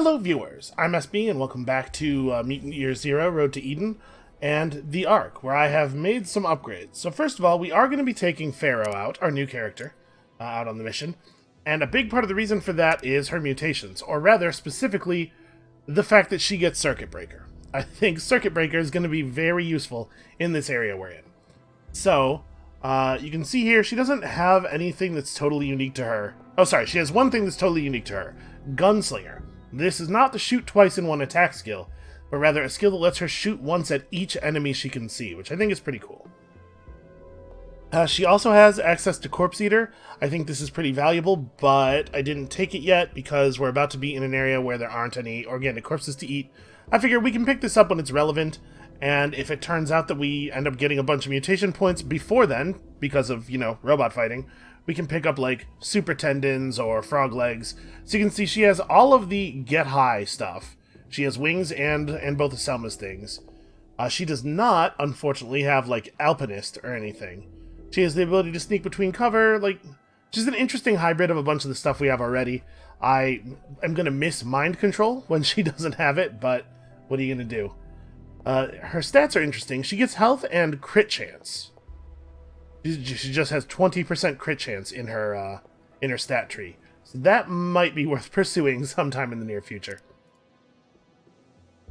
Hello viewers, I'm SB and welcome back to Mutant Year Zero, Road to Eden, and the Ark, where I have made some upgrades. So first of all, we are going to be taking Pharaoh out, our new character, out on the mission, and a big part of the reason for that is her mutations, or rather, specifically, the fact that she gets Circuit Breaker. I think Circuit Breaker is going to be very useful in this area we're in. So, you can see here, she doesn't have anything that's totally unique to her. Oh, sorry, she has one thing that's totally unique to her. Gunslinger. This is not the shoot twice in one attack skill, but rather a skill that lets her shoot once at each enemy she can see, which I think is pretty cool. She also has access to Corpse Eater. I think this is pretty valuable, but I didn't take it yet because we're about to be in an area where there aren't any organic corpses to eat. I figure we can pick this up when it's relevant, and if it turns out that we end up getting a bunch of mutation points before then, because of, you know, robot fighting, we can pick up, like, super tendons or frog legs. So you can see she has all of the get high stuff. She has wings and both of Selma's things. She does not, unfortunately, have, like, alpinist or anything. She has the ability to sneak between cover, like, she's an interesting hybrid of a bunch of the stuff we have already. I am going to miss mind control when she doesn't have it, but what are you going to do? Her stats are interesting. She gets health and crit chance. She just has 20% crit chance in her stat tree. So that might be worth pursuing sometime in the near future.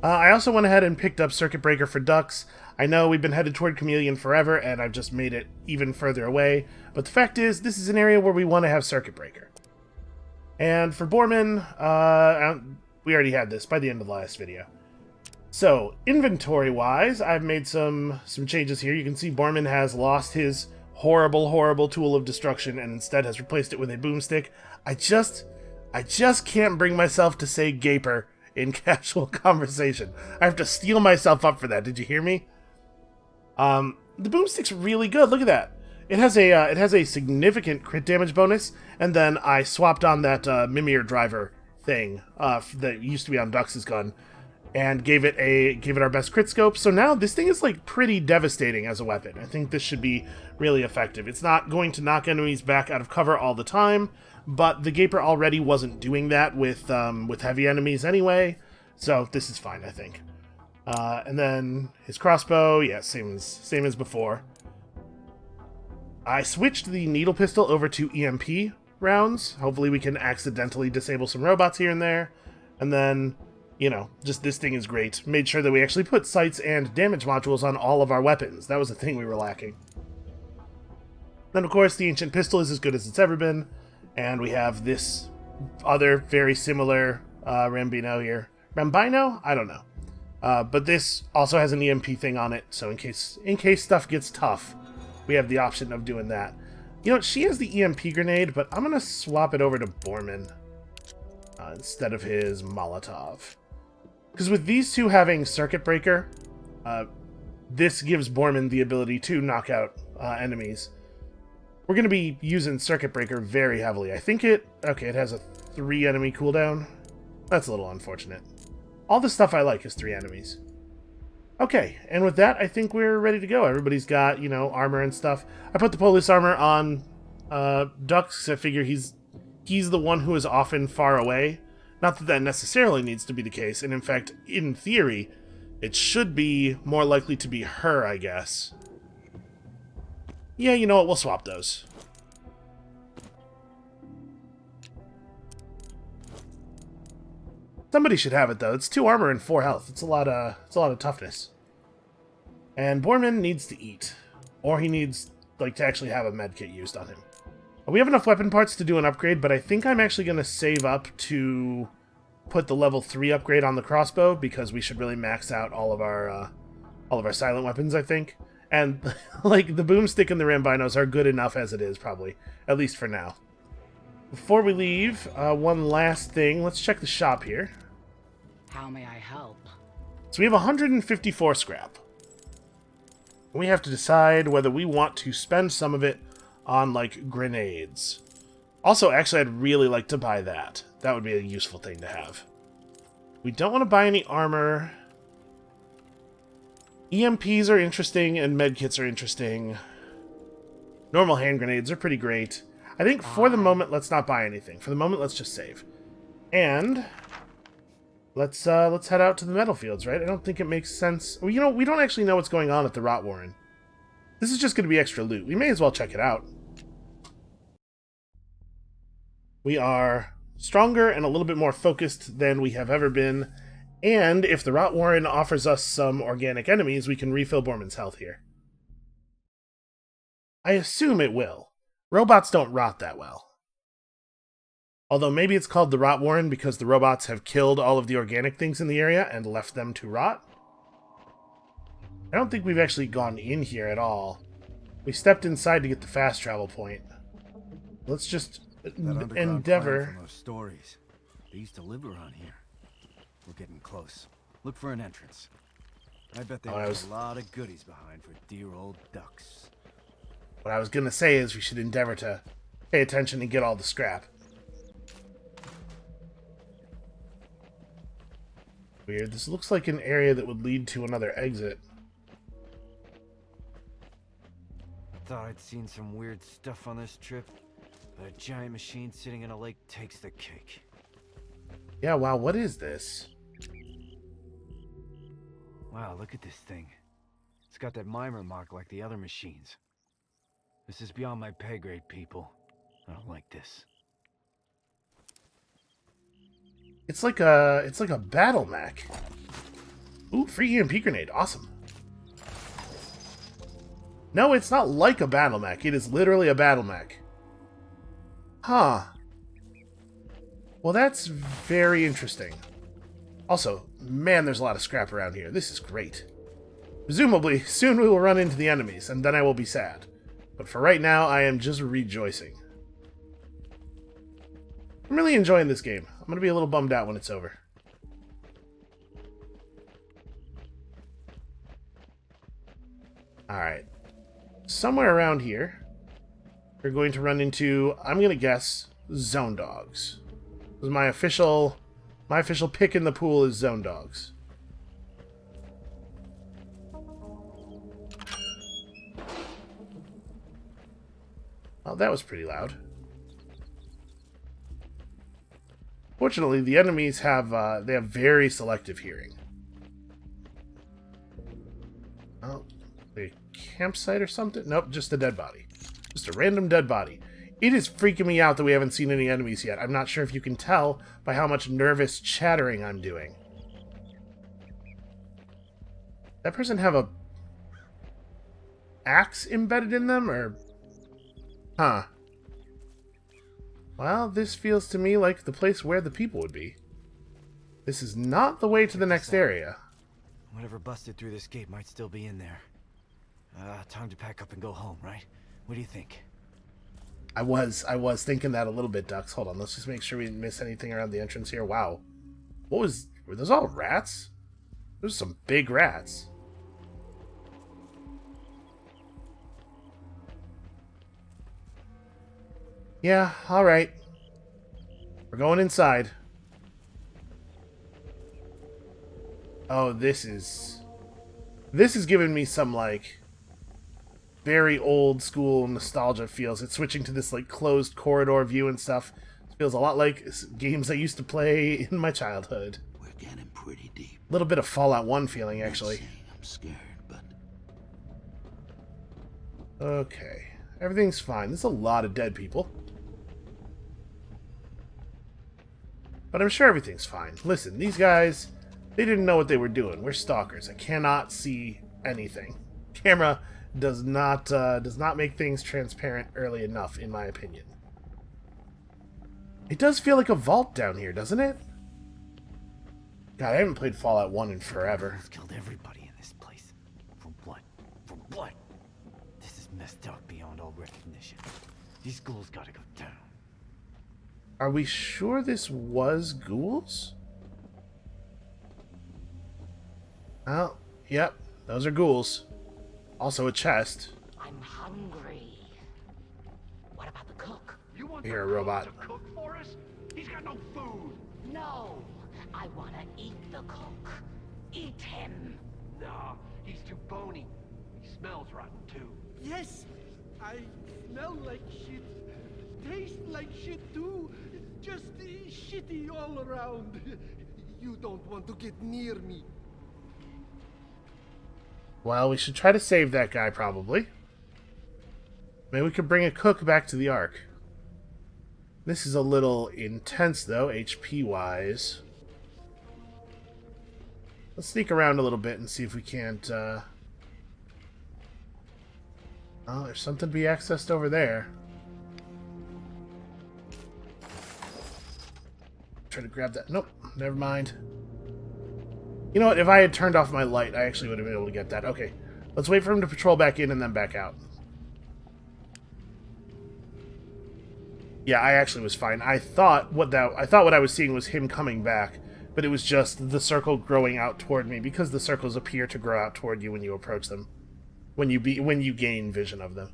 I also went ahead and picked up Circuit Breaker for ducks. I know we've been headed toward Chameleon forever, and I've just made it even further away. But the fact is, this is an area where we want to have Circuit Breaker. And for Borman, we already had this by the end of the last video. So, inventory-wise, I've made some changes here. You can see Borman has lost his horrible tool of destruction and instead has replaced it with a boomstick. I just can't bring myself to say gaper in casual conversation. I have to steel myself up for that. Did you hear me? The boomstick's really good. Look at that. It has a significant crit damage bonus, and then I swapped on that Mimir driver thing that used to be on Dux's gun, and gave it our best crit scope. So now this thing is like pretty devastating as a weapon. I think this should be really effective. It's not going to knock enemies back out of cover all the time, but the Gaper already wasn't doing that with heavy enemies anyway, so this is fine, I think. And then his crossbow, yeah, same as before. I switched the needle pistol over to EMP rounds. Hopefully we can accidentally disable some robots here and there. And then, you know, just this thing is great. Made sure that we actually put sights and damage modules on all of our weapons. That was a thing we were lacking. Then, of course, the ancient pistol is as good as it's ever been. And we have this other very similar Rambino here. Rambino? I don't know. But this also has an EMP thing on it, so in case stuff gets tough, we have the option of doing that. You know, she has the EMP grenade, but I'm going to swap it over to Borman instead of his Molotov. Because with these two having Circuit Breaker, this gives Borman the ability to knock out enemies. We're going to be using Circuit Breaker very heavily. I think it has a 3 enemy cooldown. That's a little unfortunate. All the stuff I like is 3 enemies. Okay, and with that, I think we're ready to go. Everybody's got, you know, armor and stuff. I put the police armor on Dux. I figure he's the one who is often far away. Not that that necessarily needs to be the case, and in fact, in theory, it should be more likely to be her, I guess. Yeah, you know what, we'll swap those. Somebody should have it, though. It's 2 armor and 4 health. It's a lot of toughness. And Borman needs to eat. Or he needs, like, to actually have a medkit used on him. We have enough weapon parts to do an upgrade, but I think I'm actually going to save up to put the level 3 upgrade on the crossbow, because we should really max out all of our silent weapons, I think. And, like, the boomstick and the Rambinos are good enough as it is, probably. At least for now. Before we leave, one last thing. Let's check the shop here. How may I help? So we have 154 scrap. We have to decide whether we want to spend some of it on, like, grenades. Also, actually, I'd really like to buy that. That would be a useful thing to have. We don't want to buy any armor. EMPs are interesting, and medkits are interesting. Normal hand grenades are pretty great. I think for the moment, let's not buy anything. For the moment, let's just save. And Let's head out to the metal fields, right? I don't think it makes sense. Well, you know, we don't actually know what's going on at the Rot Warren. This is just going to be extra loot. We may as well check it out. We are stronger and a little bit more focused than we have ever been. And if the Rot Warren offers us some organic enemies, we can refill Borman's health here. I assume it will. Robots don't rot that well. Although maybe it's called the Rot Warren because the robots have killed all of the organic things in the area and left them to rot. I don't think we've actually gone in here at all. We stepped inside to get the fast travel point. Let's just endeavor. From those stories. They used to live around here. We're getting close. Look for an entrance. I bet there's a lot of goodies behind for dear old ducks. What I was gonna say is we should endeavor to pay attention and get all the scrap. Weird. This looks like an area that would lead to another exit. Thought I'd seen some weird stuff on this trip, but a giant machine sitting in a lake takes the cake. Yeah, wow, what is this? Wow, look at this thing. It's got that mimer mark like the other machines. This is beyond my pay grade, people. I don't like this. It's like a battle mech. Ooh, free EMP grenade. Awesome. No, it's not like a battle mech. It is literally a battle mech. Huh. Well, that's very interesting. Also, man, there's a lot of scrap around here. This is great. Presumably, soon we will run into the enemies, and then I will be sad. But for right now, I am just rejoicing. I'm really enjoying this game. I'm going to be a little bummed out when it's over. Alright. Somewhere around here, we're going to run into, I'm going to guess, zone dogs. My official pick in the pool is zone dogs. Oh, that was pretty loud. Fortunately, the enemies have they have very selective hearing. Oh, a campsite or something? Nope, just a dead body. Just a random dead body. It is freaking me out that we haven't seen any enemies yet. I'm not sure if you can tell by how much nervous chattering I'm doing. That person have a axe embedded in them, or... Huh. Well, this feels to me like the place where the people would be. This is not the way to the next area. Whatever busted through this gate might still be in there. Time to pack up and go home, right? What do you think? I was thinking that a little bit, Ducks. Hold on, let's just make sure we didn't miss anything around the entrance here. Wow. Were those all rats? There's some big rats. Yeah, alright. We're going inside. Oh, this is giving me some, like, very old school nostalgia feels. It's switching to this, like, closed corridor view and stuff. It feels a lot like games I used to play in my childhood. We're getting pretty deep. A little bit of Fallout 1 feeling, actually. I'm scared, but... Okay. Everything's fine. There's a lot of dead people. But I'm sure everything's fine. Listen, these guys, they didn't know what they were doing. We're stalkers. I cannot see anything. Camera does not make things transparent early enough, in my opinion. It does feel like a vault down here, doesn't it? God, I haven't played Fallout 1 in forever. Ghouls killed everybody in this place. For what? For what? This is messed up beyond all recognition. These ghouls gotta go down. Are we sure this was ghouls? Oh, yep. Those are ghouls. Also a chest. I'm hungry. What about the cook? You want You're a the robot. to cook for us? He's got no food. No, I want to eat the cook. Eat him. No, he's too bony. He smells rotten too. Yes, I smell like shit, taste like shit too, just shitty all around. You don't want to get near me. Well, we should try to save that guy, probably. Maybe we could bring a cook back to the Ark. This is a little intense, though, HP-wise. Let's sneak around a little bit and see if we can't, Oh, there's something to be accessed over there. Try to grab that. Nope, never mind. You know what? If I had turned off my light, I actually would have been able to get that. Okay, let's wait for him to patrol back in and then back out. Yeah, I actually was fine. I thought what I was seeing was him coming back, but it was just the circle growing out toward me because the circles appear to grow out toward you when you approach them, when you gain vision of them.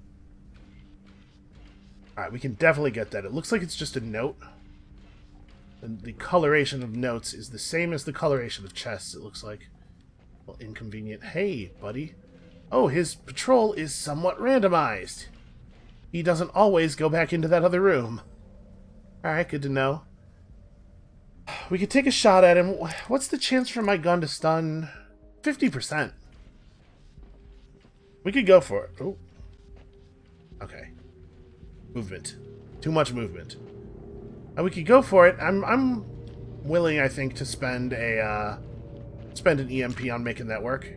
All right, we can definitely get that. It looks like it's just a note. And the coloration of notes is the same as the coloration of chests, it looks like. Well, inconvenient. Hey, buddy. Oh, his patrol is somewhat randomized. He doesn't always go back into that other room. Alright, good to know. We could take a shot at him. What's the chance for my gun to stun? 50%. We could go for it. Oh. Okay. Movement. Too much movement. We could go for it. I'm willing, I think, to spend an EMP on making that work.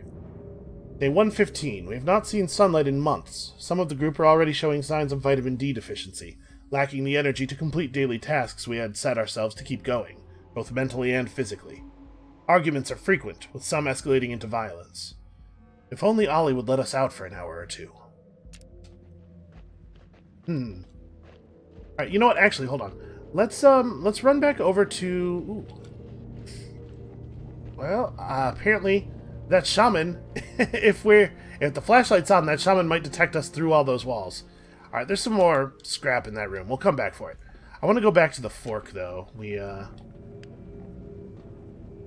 Day 115. We have not seen sunlight in months. Some of the group are already showing signs of vitamin D deficiency, lacking the energy to complete daily tasks we had set ourselves to keep going, both mentally and physically. Arguments are frequent, with some escalating into violence. If only Ollie would let us out for an hour or two. Alright, you know what? Actually, hold on. Let's run back over to... Ooh. Well, apparently that shaman, if the flashlight's on, that shaman might detect us through all those walls. Alright, there's some more scrap in that room. We'll come back for it. I want to go back to the fork, though.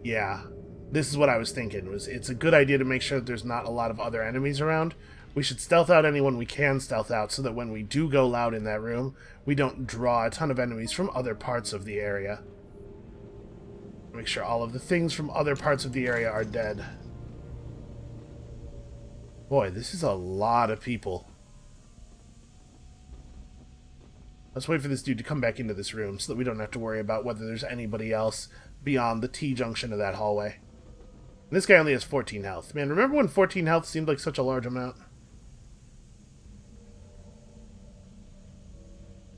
Yeah. This is what I was thinking. It's a good idea to make sure that there's not a lot of other enemies around. We should stealth out anyone we can stealth out so that when we do go loud in that room, we don't draw a ton of enemies from other parts of the area. Make sure all of the things from other parts of the area are dead. Boy, this is a lot of people. Let's wait for this dude to come back into this room so that we don't have to worry about whether there's anybody else beyond the T-junction of that hallway. And this guy only has 14 health. Man, remember when 14 health seemed like such a large amount?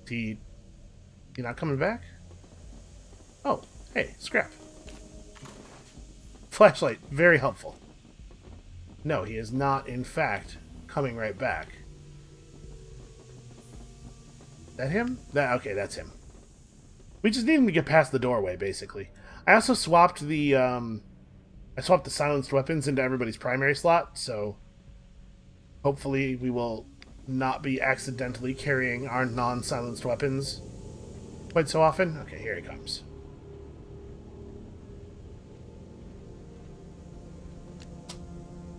He not coming back? Oh, hey, scrap. Flashlight, very helpful. No, he is not, in fact, coming right back. Is that him? Okay, that's him. We just need him to get past the doorway, basically. I also swapped the silenced weapons into everybody's primary slot, so hopefully we will not be accidentally carrying our non-silenced weapons quite so often. Okay, here he comes.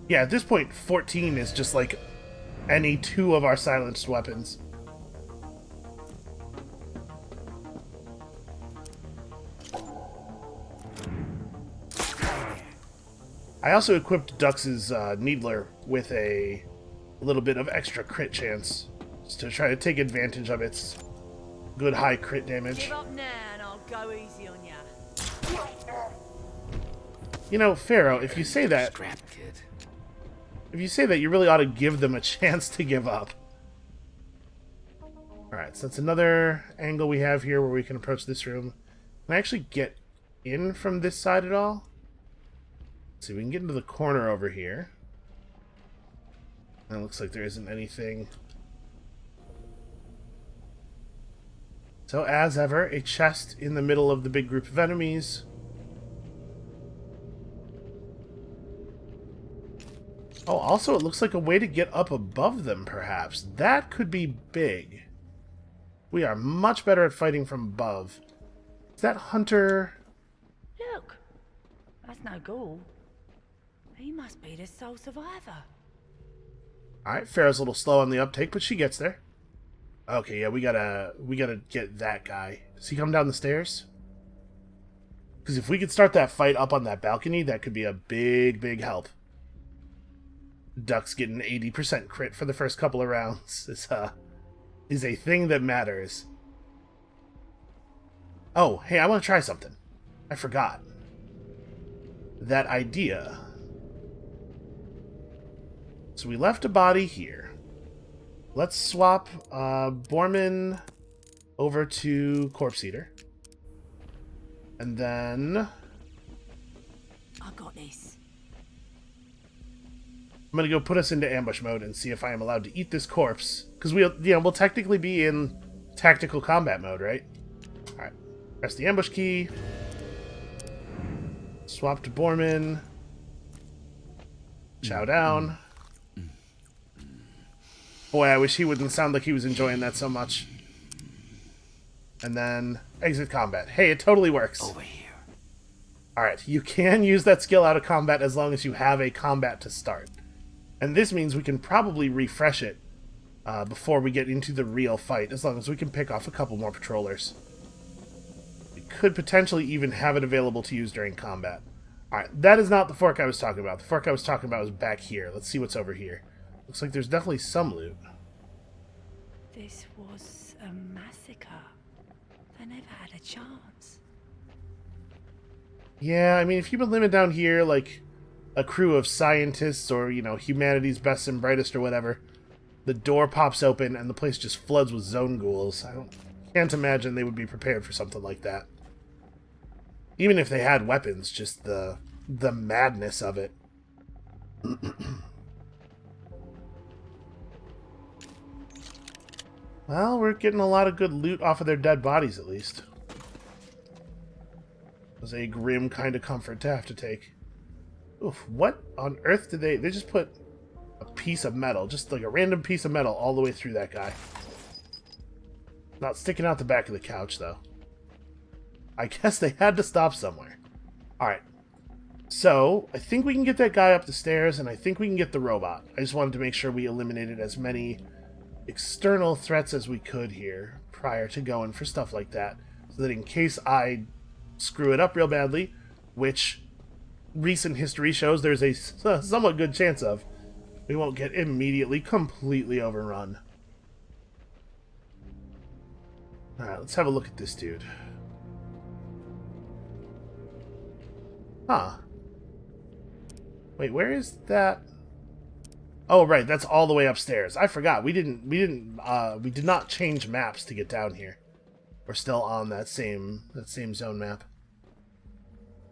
Yeah, at this point, 14 is just like any two of our silenced weapons. I also equipped Dux's Needler with a little bit of extra crit chance, just to try to take advantage of its good high crit damage. Give up now and I'll go easy on ya. You know, Pharaoh, if you say that, you really ought to give them a chance to give up. Alright, so that's another angle we have here where we can approach this room. Can I actually get in from this side at all? Let's see, we can get into the corner over here. And it looks like there isn't anything. So, as ever, a chest in the middle of the big group of enemies. Oh, also, it looks like a way to get up above them, perhaps. That could be big. We are much better at fighting from above. Is that Hunter? Look, that's no ghoul. He must be the sole survivor. Alright, Farrah's a little slow on the uptake, but she gets there. Okay, yeah, we gotta get that guy. Does he come down the stairs? Because if we could start that fight up on that balcony, that could be a big, big help. Ducks getting 80% crit for the first couple of rounds is a thing that matters. Oh, hey, I want to try something. I forgot. That idea. So we left a body here. Let's swap Borman over to Corpse Eater. And then I got this. I'm gonna go put us into ambush mode and see if I am allowed to eat this corpse. Because we'll technically be in tactical combat mode, right? Alright. Press the ambush key. Swap to Borman. Chow down. Boy, I wish he wouldn't sound like he was enjoying that so much. And then exit combat. Hey, it totally works. Over here. Alright, you can use that skill out of combat as long as you have a combat to start. And this means we can probably refresh it before we get into the real fight, as long as we can pick off a couple more patrollers. We could potentially even have it available to use during combat. Alright, that is not the fork I was talking about. The fork I was talking about was back here. Let's see what's over here. Looks like there's definitely some loot. This was a massacre. They never had a chance. Yeah, I mean, if you've been living down here like a crew of scientists or, humanity's best and brightest or whatever, the door pops open and the place just floods with zone ghouls. Can't imagine they would be prepared for something like that. Even if they had weapons, just the madness of it. Well, we're getting a lot of good loot off of their dead bodies, at least. It was a grim kind of comfort to have to take. Oof, what on earth did they just put a piece of metal, just like a random piece of metal all the way through that guy. Not sticking out the back of the couch, though. I guess they had to stop somewhere. Alright. So, I think we can get that guy up the stairs, and I think we can get the robot. I just wanted to make sure we eliminated as many external threats as we could here prior to going for stuff like that, so that in case I screw it up real badly, which recent history shows there's a somewhat good chance of, we won't get immediately completely overrun. Alright, let's have a look at this dude. Huh. Wait, where is that? Oh, right, that's all the way upstairs. I forgot. We did not change maps to get down here. We're still on that same zone map.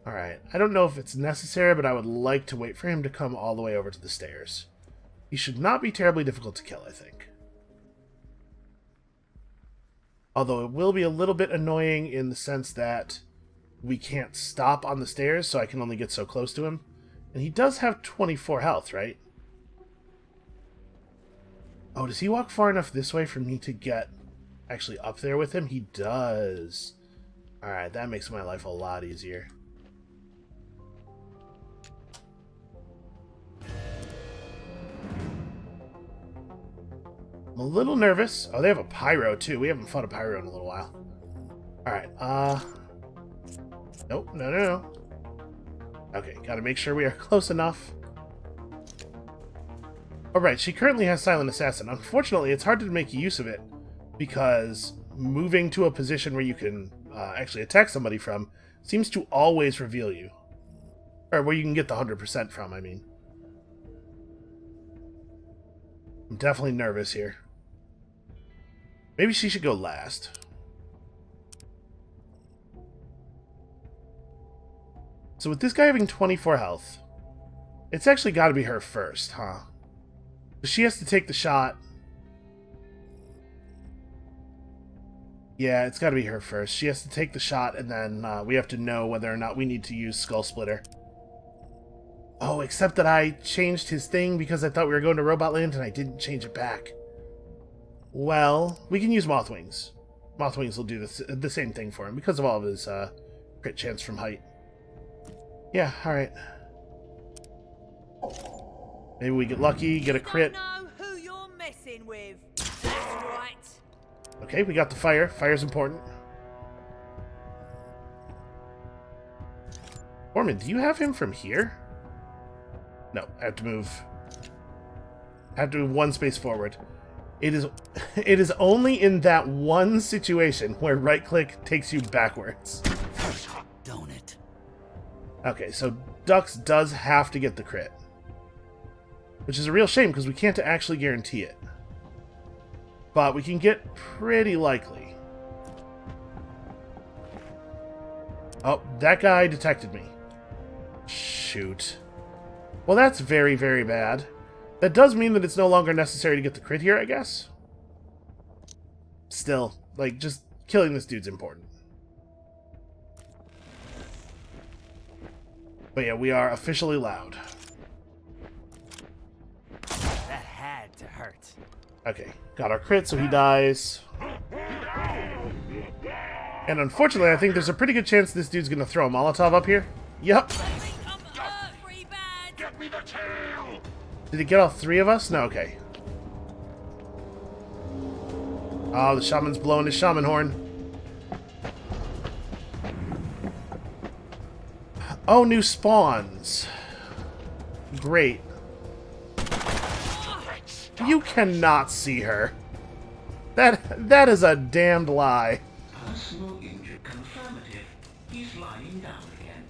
All right. I don't know if it's necessary, but I would like to wait for him to come all the way over to the stairs. He should not be terribly difficult to kill, I think. Although it will be a little bit annoying in the sense that we can't stop on the stairs, so I can only get so close to him. And he does have 24 health, right? Oh, does he walk far enough this way for me to get actually up there with him? He does. Alright, that makes my life a lot easier. I'm a little nervous. Oh, they have a pyro, too. We haven't fought a pyro in a little while. Alright, Nope, no. Okay, gotta make sure we are close enough. Alright, she currently has Silent Assassin. Unfortunately, it's hard to make use of it, because moving to a position where you can actually attack somebody from seems to always reveal you. Or where you can get the 100% from, I mean. I'm definitely nervous here. Maybe she should go last. So with this guy having 24 health, it's actually got to be her first, huh? She has to take the shot. Yeah, it's got to be her first. She has to take the shot, and then we have to know whether or not we need to use Skull Splitter. Oh, except that I changed his thing because I thought we were going to Robot Land, and I didn't change it back. Well, we can use Mothwings. Mothwings will do the same thing for him because of all of his crit chance from height. Yeah, alright. Maybe we get lucky, get a crit. Know who you're messing with. That's right. Okay, we got the fire. Fire's important. Orman, do you have him from here? No, I have to move. I have to move one space forward. It is only in that one situation where right-click takes you backwards. Don't it? Okay, so Dux does have to get the crit. Which is a real shame, because we can't actually guarantee it. But we can get pretty likely. Oh, that guy detected me. Shoot. Well, that's very, very bad. That does mean that it's no longer necessary to get the crit here, I guess. Still, like, just killing this dude's important. But yeah, we are officially loud. That had to hurt. Okay, got our crit, so he dies. And unfortunately, I think there's a pretty good chance this dude's gonna throw a Molotov up here. Yep. Did it get all three of us? No, okay. Oh, the shaman's blowing his shaman horn. Oh, new spawns. Great. You cannot see her. That is a damned lie. Personal injury confirmative. He's lying down again.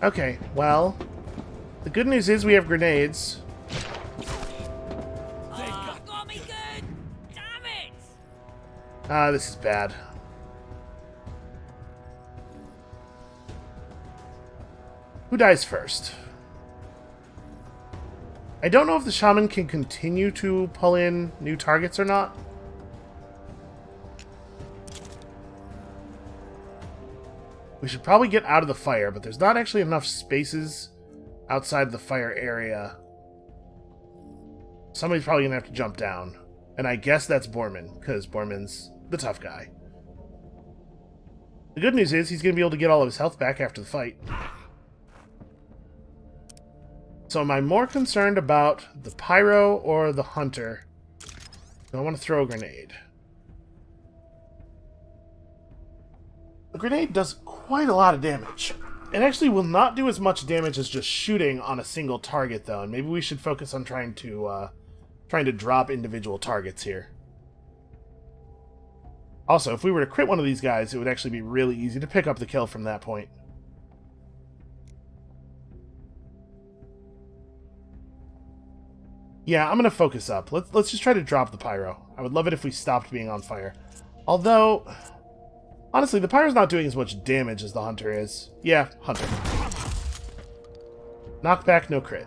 Okay, well, the good news is we have grenades. Got me good! Damn it! Ah, this is bad. Who dies first? I don't know if the shaman can continue to pull in new targets or not. We should probably get out of the fire, but there's not actually enough spaces outside the fire area. Somebody's probably gonna have to jump down. And I guess that's Borman, because Borman's the tough guy. The good news is he's gonna be able to get all of his health back after the fight. So am I more concerned about the pyro or the hunter? I want to throw a grenade. The grenade does quite a lot of damage. It actually will not do as much damage as just shooting on a single target, though, and maybe we should focus on trying to drop individual targets here. Also, if we were to crit one of these guys, it would actually be really easy to pick up the kill from that point. Yeah, I'm gonna focus up. Let's just try to drop the pyro. I would love it if we stopped being on fire. Although, honestly, the pyro's not doing as much damage as the hunter is. Yeah, hunter. Knockback, no crit.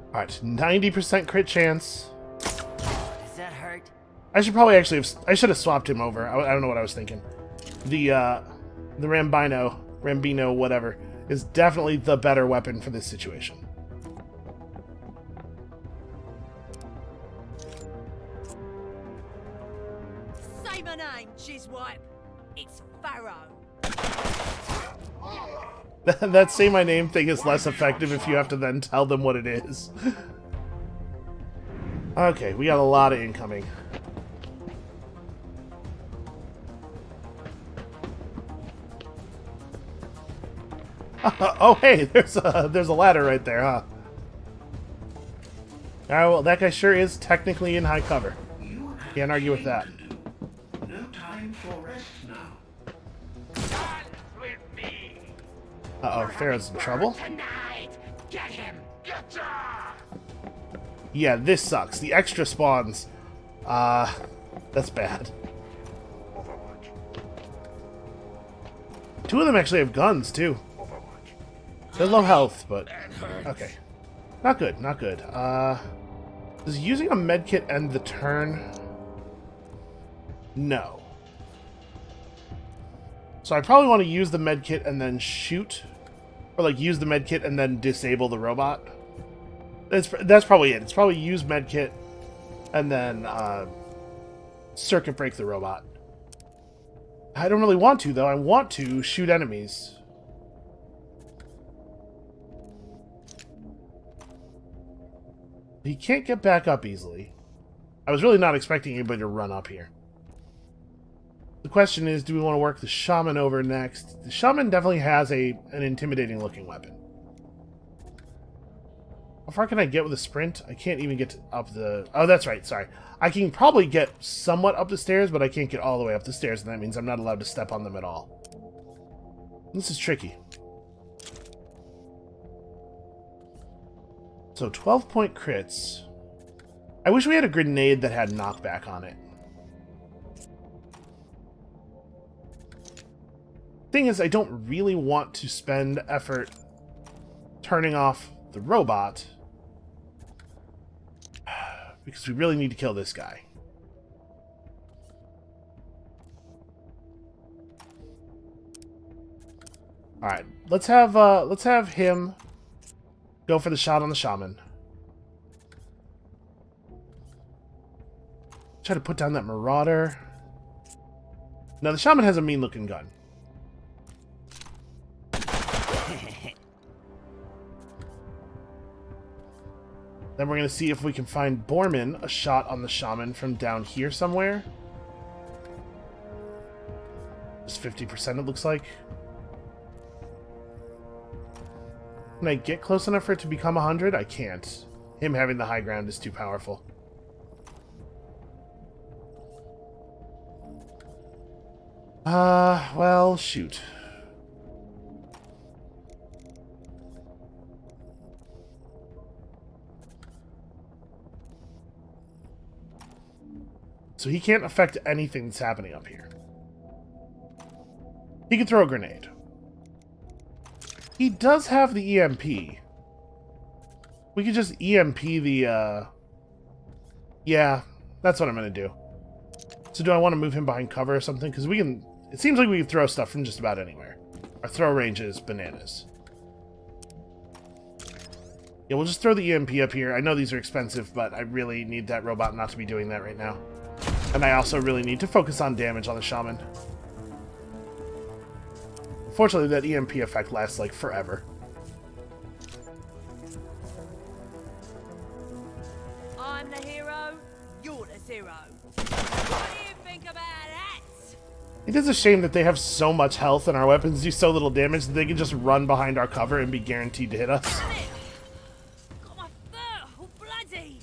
Alright, 90% crit chance. Does that hurt? I should probably actually have... I should have swapped him over. I don't know what I was thinking. The Rambino, whatever, is definitely the better weapon for this situation. Say my name, Jizwipe. It's Pharaoh. That say my name thing is less effective if you have to then tell them what it is. Okay, we got a lot of incoming. Oh hey, there's a ladder right there, huh? Alright, well that guy sure is technically in high cover. Can't argue with that. No time for rest now. Uh-oh, Pharaoh's in trouble. Get him! Get Yeah, this sucks. The extra spawns. That's bad. Two of them actually have guns, too. They're low health, but... Okay. Not good, not good. Does using a medkit end the turn? No. So I probably want to use the medkit and then shoot. Or, like, use the medkit and then disable the robot. That's probably it. It's probably use medkit and then circuit break the robot. I don't really want to, though. I want to shoot enemies. He can't get back up easily. I was really not expecting anybody to run up here. The question is, do we want to work the shaman over next? The shaman definitely has an intimidating looking weapon. How far can I get with a sprint? I can't even get up the... Oh, that's right, sorry. I can probably get somewhat up the stairs, but I can't get all the way up the stairs, and that means I'm not allowed to step on them at all. This is tricky. So, 12-point crits. I wish we had a grenade that had knockback on it. Thing is, I don't really want to spend effort turning off the robot because we really need to kill this guy. All right, let's have him go for the shot on the shaman. Try to put down that marauder. Now the shaman has a mean-looking gun. Then we're going to see if we can find Borman a shot on the shaman from down here somewhere. Just 50% it looks like. Can I get close enough for it to become 100? I can't. Him having the high ground is too powerful. Well, shoot. So he can't affect anything that's happening up here. He can throw a grenade. He does have the EMP. We could just EMP the, Yeah, that's what I'm gonna do. So do I want to move him behind cover or something? Because we can... It seems like we can throw stuff from just about anywhere. Our throw range is bananas. Yeah, we'll just throw the EMP up here. I know these are expensive, but I really need that robot not to be doing that right now. And I also really need to focus on damage on the shaman. Fortunately, that EMP effect lasts, like, forever. I'm the hero, you're the zero. What do you think about that? It is a shame that they have so much health and our weapons do so little damage that they can just run behind our cover and be guaranteed to hit us. Damn it! Got my fur all bloody!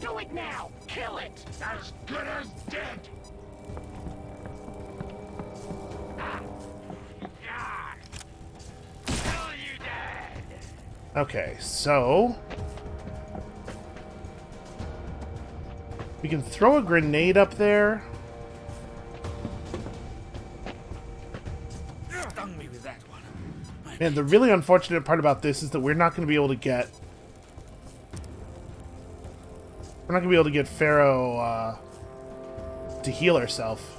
Do it now! Kill it! As good as dead! Kill you dead! Okay, so... we can throw a grenade up there. Stung me with that one. And the really unfortunate part about this is that we're not going to be able to get... We're not going to be able to get Pharaoh to heal herself.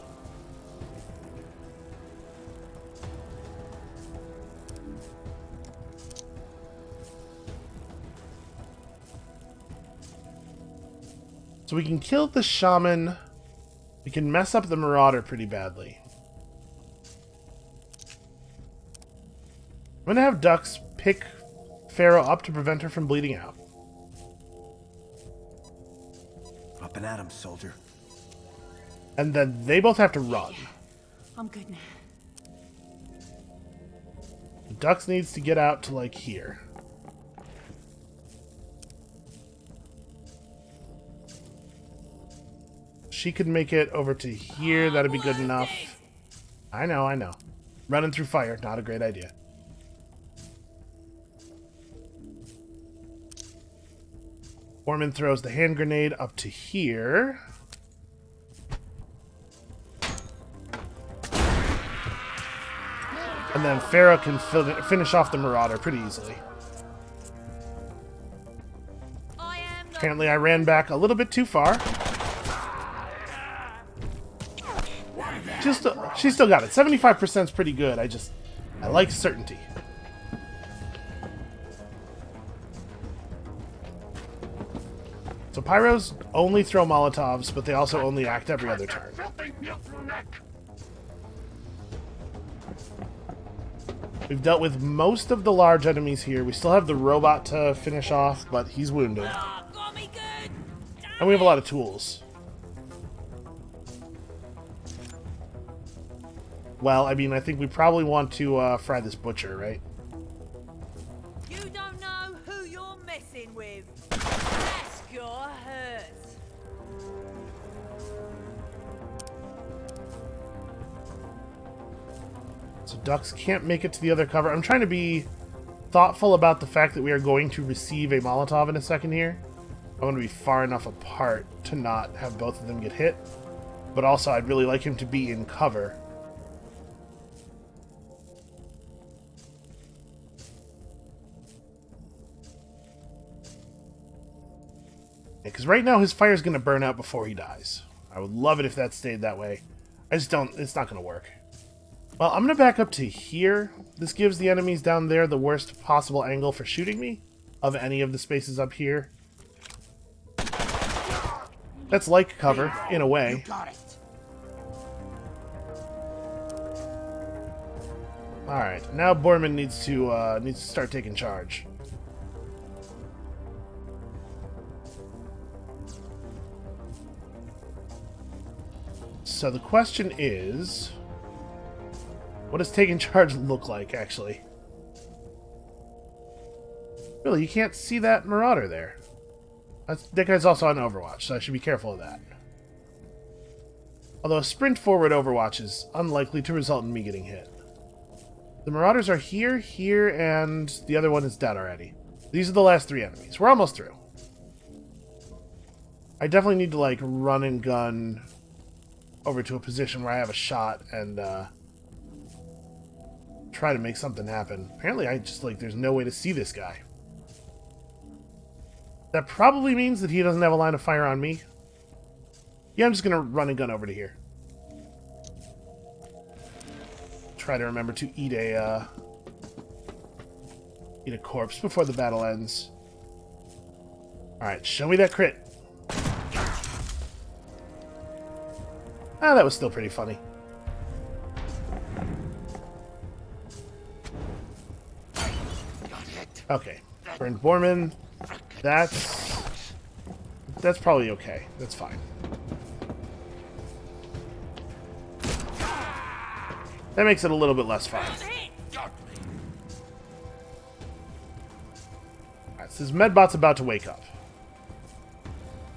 So we can kill the shaman. We can mess up the marauder pretty badly. I'm going to have Dux pick Pharaoh up to prevent her from bleeding out. Up and at him, soldier. And then they both have to run. I'm good now. Dux needs to get out to, like, here. She could make it over to here. That'd be good enough. I know, I know. Running through fire, not a great idea. Foreman throws the hand grenade up to here. And then Pharaoh can finish off the Marauder pretty easily. Apparently I ran back a little bit too far. She still got it. 75% is pretty good. I like certainty. So Pyros only throw Molotovs, but they also only act every other turn. We've dealt with most of the large enemies here. We still have the robot to finish off, but he's wounded. And we have a lot of tools. Well, I mean, I think we probably want to fry this butcher, right? You don't know who you're messing with. That's gonna hurt. So ducks can't make it to the other cover. I'm trying to be thoughtful about the fact that we are going to receive a Molotov in a second here. I want to be far enough apart to not have both of them get hit. But also, I'd really like him to be in cover. Because right now his fire's going to burn out before he dies. I would love it if that stayed that way. I just don't... It's not going to work. Well, I'm going to back up to here. This gives the enemies down there the worst possible angle for shooting me of any of the spaces up here. That's like cover, in a way. Alright, now Borman needs to start taking charge. So the question is, what does taking charge look like, actually? Really, you can't see that Marauder there. That guy's also on Overwatch, so I should be careful of that. Although a sprint forward Overwatch is unlikely to result in me getting hit. The Marauders are here, here, and the other one is dead already. These are the last 3 enemies. We're almost through. I definitely need to, like, run and gun over to a position where I have a shot and try to make something happen. Apparently I just, like, there's no way to see this guy. That probably means that he doesn't have a line of fire on me. Yeah, I'm just gonna run and gun over to here. Try to remember to eat a corpse before the battle ends. Alright, show me that crit. Ah, that was still pretty funny. Okay, Burned Borman. That's probably okay. That's fine. That makes it a little bit less fun. Alright, so this Medbot's about to wake up.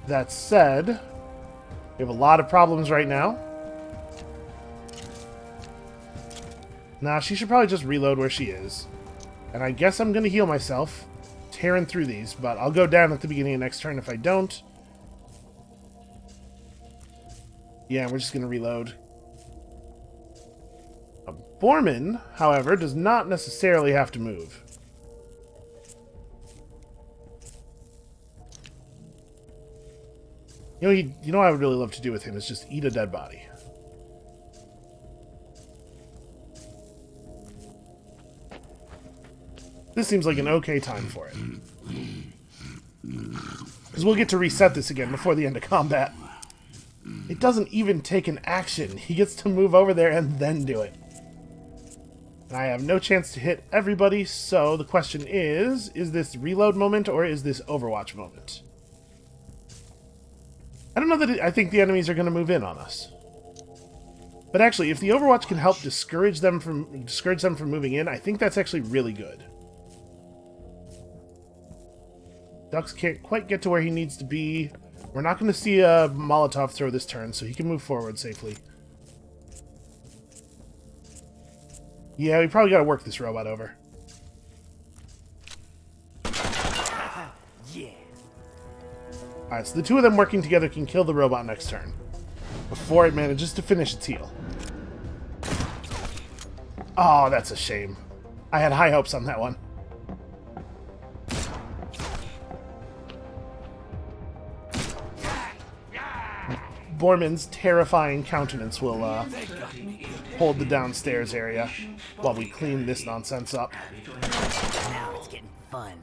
That said, we have a lot of problems right now. Nah, she should probably just reload where she is. And I guess I'm going to heal myself, tearing through these, but I'll go down at the beginning of next turn if I don't. Yeah, we're just going to reload. Borman, however, does not necessarily have to move. You know what I would really love to do with him is just eat a dead body. This seems like an okay time for it. Because we'll get to reset this again before the end of combat. It doesn't even take an action. He gets to move over there and then do it. And I have no chance to hit everybody, so the question is this reload moment or is this Overwatch moment? I don't know that I think the enemies are going to move in on us. But actually, if the Overwatch can help discourage them from moving in, I think that's actually really good. Ducks can't quite get to where he needs to be. We're not going to see a Molotov throw this turn, so he can move forward safely. Yeah, we probably got to work this robot over. Yeah. Alright, so the two of them working together can kill the robot next turn. Before it manages to finish its heal. Oh, that's a shame. I had high hopes on that one. Borman's terrifying countenance will hold the downstairs area while we clean this nonsense up. Now it's getting fun.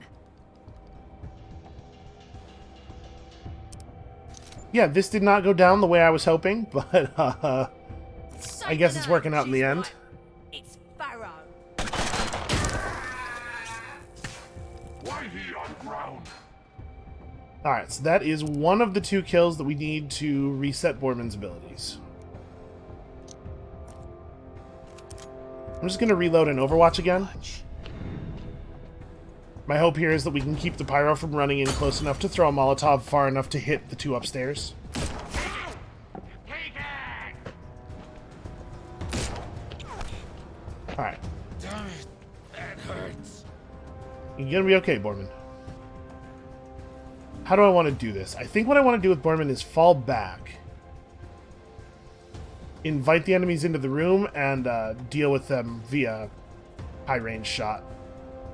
Yeah, this did not go down the way I was hoping, but I guess it's working out in the end. It's Pharaoh. Why he on ground? Alright, so that is one of the 2 kills that we need to reset Borman's abilities. I'm just going to reload and Overwatch again. My hope here is that we can keep the pyro from running in close enough to throw a Molotov far enough to hit the 2 upstairs. Take it! Alright. Damn it, that hurts. You're going to be okay, Borman. How do I want to do this? I think what I want to do with Borman is fall back. Invite the enemies into the room and deal with them via high-range shot.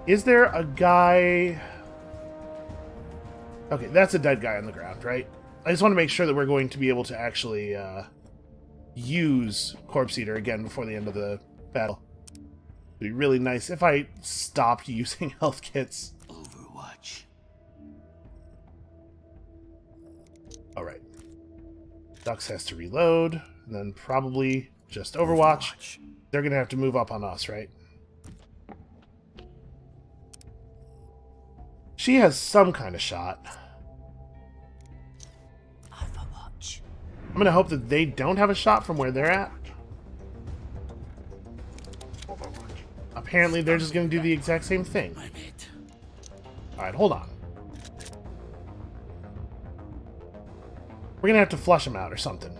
Is there a guy... Okay, that's a dead guy on the ground, right? I just want to make sure that we're going to be able to actually use Corpse Eater again before the end of the battle. It'd be really nice if I stopped using health kits. Overwatch. Alright. Dux has to reload, and then probably just Overwatch. They're going to have to move up on us, right? She has some kind of shot. Overwatch. I'm going to hope that they don't have a shot from where they're at. Apparently, they're just going to do the exact same thing. I'm it. Alright, hold on. We're going to have to flush them out or something.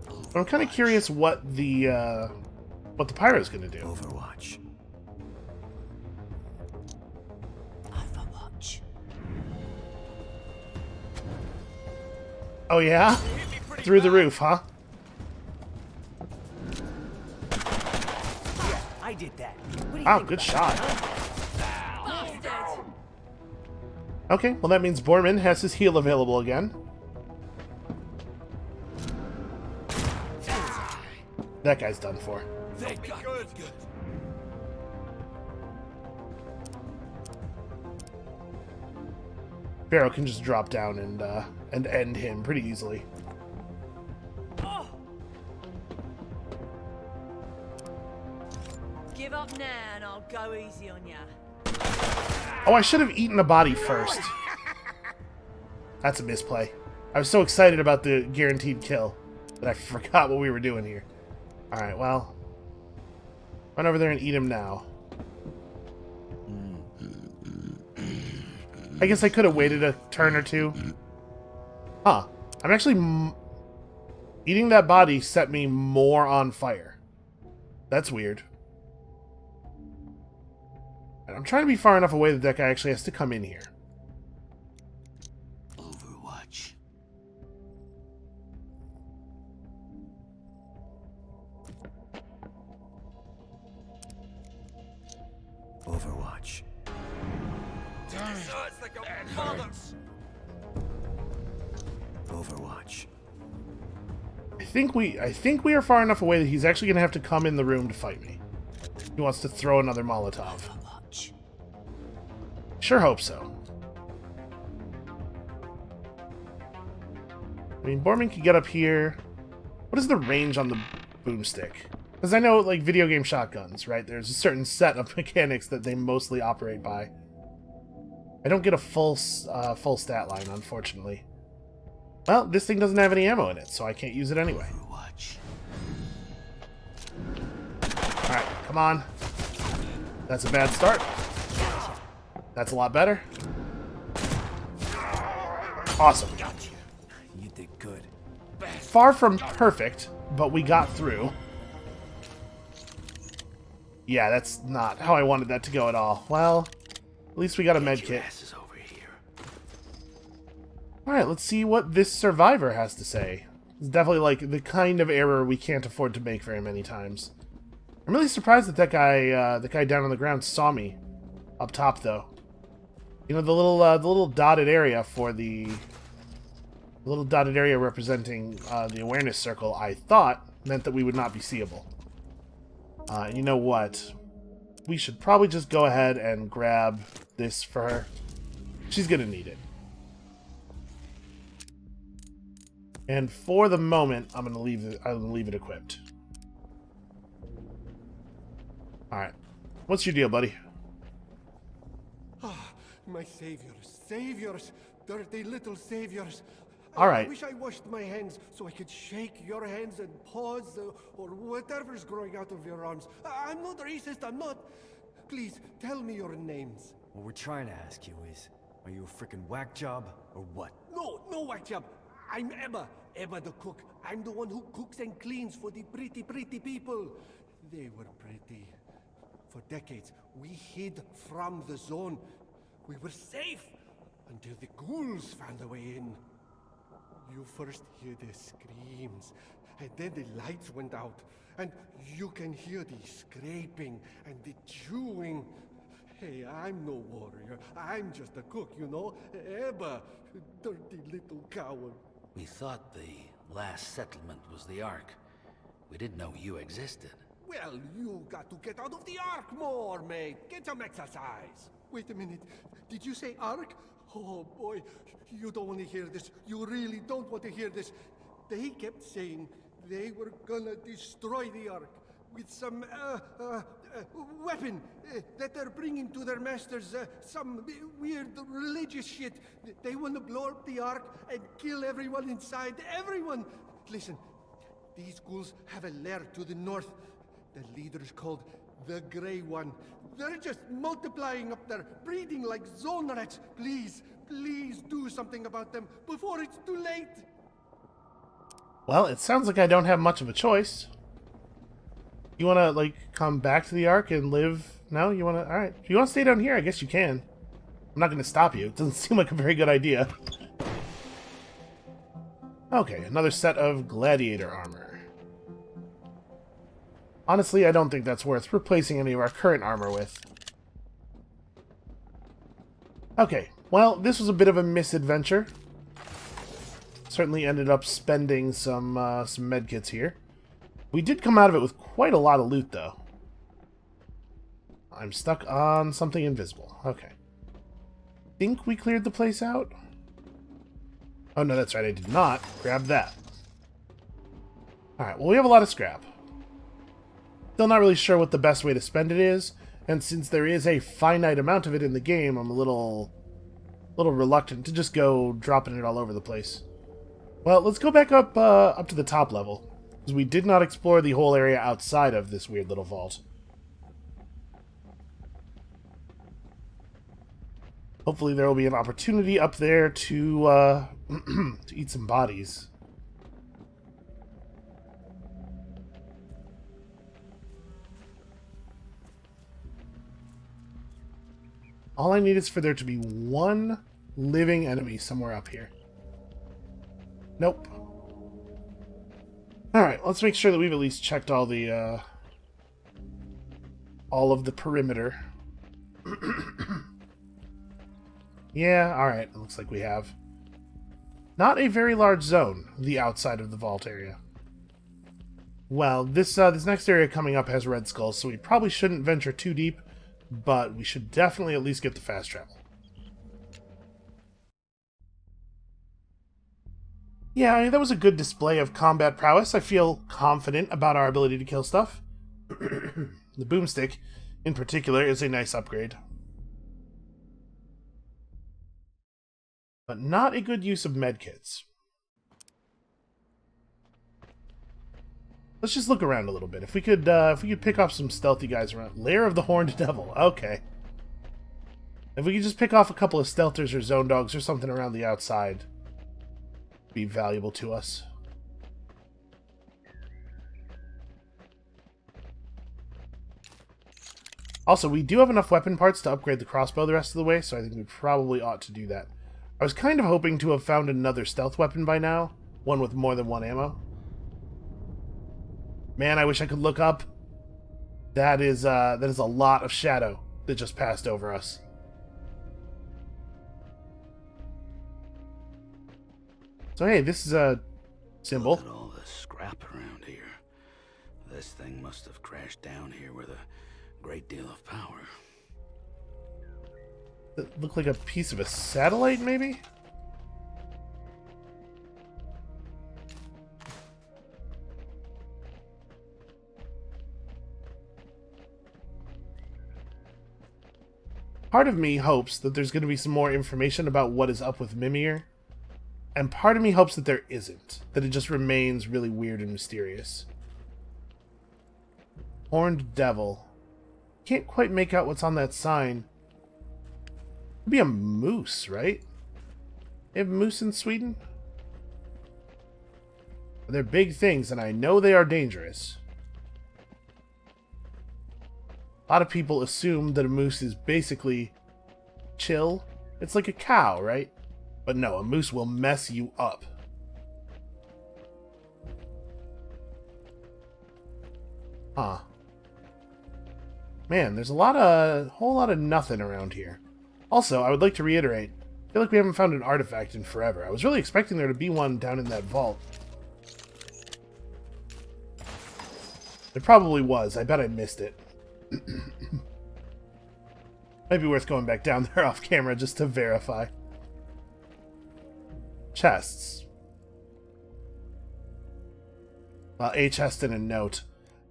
But I'm kind of curious what the pyro's going to do. Overwatch. Overwatch. Oh yeah? Through the roof, huh? I did that. Wow, good shot. Bastard! Okay, well that means Borman has his heal available again. That guy's done for. Thank God. Good. Barrow can just drop down and end him pretty easily. Give up now and I'll go easy on ya. Oh, I should have eaten a body first. That's a misplay. I was so excited about the guaranteed kill that I forgot what we were doing here. Alright, well. Run over there and eat him now. I guess I could have waited a turn or two. Huh. I'm actually... Eating that body set me more on fire. That's weird. And I'm trying to be far enough away that that guy actually has to come in here. Overwatch. Overwatch. Damn it, that hurts. Overwatch. I think we are far enough away that he's actually going to have to come in the room to fight me. He wants to throw another Molotov. Overwatch. Sure hope so. I mean, Borman could get up here. What is the range on the boomstick? Because I know, like, video game shotguns, right? There's a certain set of mechanics that they mostly operate by. I don't get a full stat line, unfortunately. Well, this thing doesn't have any ammo in it, so I can't use it anyway. Overwatch. Alright, come on. That's a bad start. That's a lot better. Awesome. You did good. Far from perfect, but we got through. Yeah, that's not how I wanted that to go at all. Well, at least we got a med kit. Alright, let's see what this survivor has to say. It's definitely like the kind of error we can't afford to make very many times. I'm really surprised that that guy down on the ground saw me up top, though. You know, the little dotted area for the little dotted area representing the awareness circle, I thought meant that we would not be seeable. And you know what? We should probably just go ahead and grab this for her. She's gonna need it. And for the moment, I'm gonna leave it equipped. All right, what's your deal, buddy? My saviors, saviors, dirty little saviors. All right. I wish I washed my hands so I could shake your hands and paws or whatever's growing out of your arms. I'm not racist, I'm not. Please, tell me your names. What we're trying to ask you is, are you a frickin' whack job, or what? No whack job. I'm Emma. Emma the cook. I'm the one who cooks and cleans for the pretty people. They were pretty. For decades, we hid from the zone. We were safe until the ghouls found a way in. You first hear the screams, and then the lights went out, and you can hear the scraping and the chewing. Hey, I'm no warrior. I'm just a cook, you know? Emma, dirty little coward. We thought the last settlement was the Ark. We didn't know you existed. Well, you got to get out of the Ark more, mate. Get some exercise. Wait a minute. Did you say Ark? Oh, boy. You don't want to hear this. You really don't want to hear this. They kept saying they were gonna destroy the Ark with some, weapon that they're bringing to their masters. Some weird religious shit. They want to blow up the Ark and kill everyone inside. Everyone! Listen, these ghouls have a lair to the north. The leader is called the Grey One. They're just multiplying up there, breeding like zone rats. Please do something about them before it's too late. Well, it sounds like I don't have much of a choice. You want to, like, come back to the Ark and live? No? You want to? Alright. If you want to stay down here, I guess you can. I'm not going to stop you. It doesn't seem like a very good idea. Okay, another set of gladiator armor. Honestly, I don't think that's worth replacing any of our current armor with. Okay, well, this was a bit of a misadventure. Certainly ended up spending some medkits here. We did come out of it with quite a lot of loot, though. I'm stuck on something invisible. Okay. Think we cleared the place out? Oh, no, that's right. I did not grab that. Alright, well, we have a lot of scrap. Still not really sure what the best way to spend it is, and since there is a finite amount of it in the game, I'm a little reluctant to just go dropping it all over the place. Well, let's go back up to the top level, because we did not explore the whole area outside of this weird little vault. Hopefully there will be an opportunity up there to to eat some bodies. All I need is for there to be one living enemy somewhere up here. Nope. Alright, let's make sure that we've at least checked all the, all of the perimeter. Yeah, alright, it looks like we have. Not a very large zone, the outside of the vault area. Well, this next area coming up has red skulls, so we probably shouldn't venture too deep, but we should definitely at least get the fast travel. Yeah, I mean, that was a good display of combat prowess. I feel confident about our ability to kill stuff. The boomstick, in particular, is a nice upgrade. But not a good use of medkits. Let's just look around a little bit. If we could pick off some stealthy guys around. Lair of the Horned Devil. Okay. If we could just pick off a couple of stealthers or zone dogs or something around the outside, it'd be valuable to us. Also, we do have enough weapon parts to upgrade the crossbow the rest of the way, so I think we probably ought to do that. I was kind of hoping to have found another stealth weapon by now, one with more than one ammo. Man, I wish I could look up. That is a lot of shadow that just passed over us. So hey, this is a symbol. Look at all the scrap around here. This thing must have crashed down here with a great deal of power. It looked like a piece of a satellite, maybe? Part of me hopes that there's going to be some more information about what is up with Mimir, and part of me hopes that there isn't, that it just remains really weird and mysterious. Horned Devil. Can't quite make out what's on that sign. It'd be a moose, right? They have moose in Sweden? They're big things, and I know they are dangerous. A lot of people assume that a moose is basically chill. It's like a cow, right? But no, a moose will mess you up. Huh. Man, there's a whole lot of nothing around here. Also, I would like to reiterate, I feel like we haven't found an artifact in forever. I was really expecting there to be one down in that vault. There probably was. I bet I missed it. Might be worth going back down there off camera just to verify. Chests. Well, a chest and a note.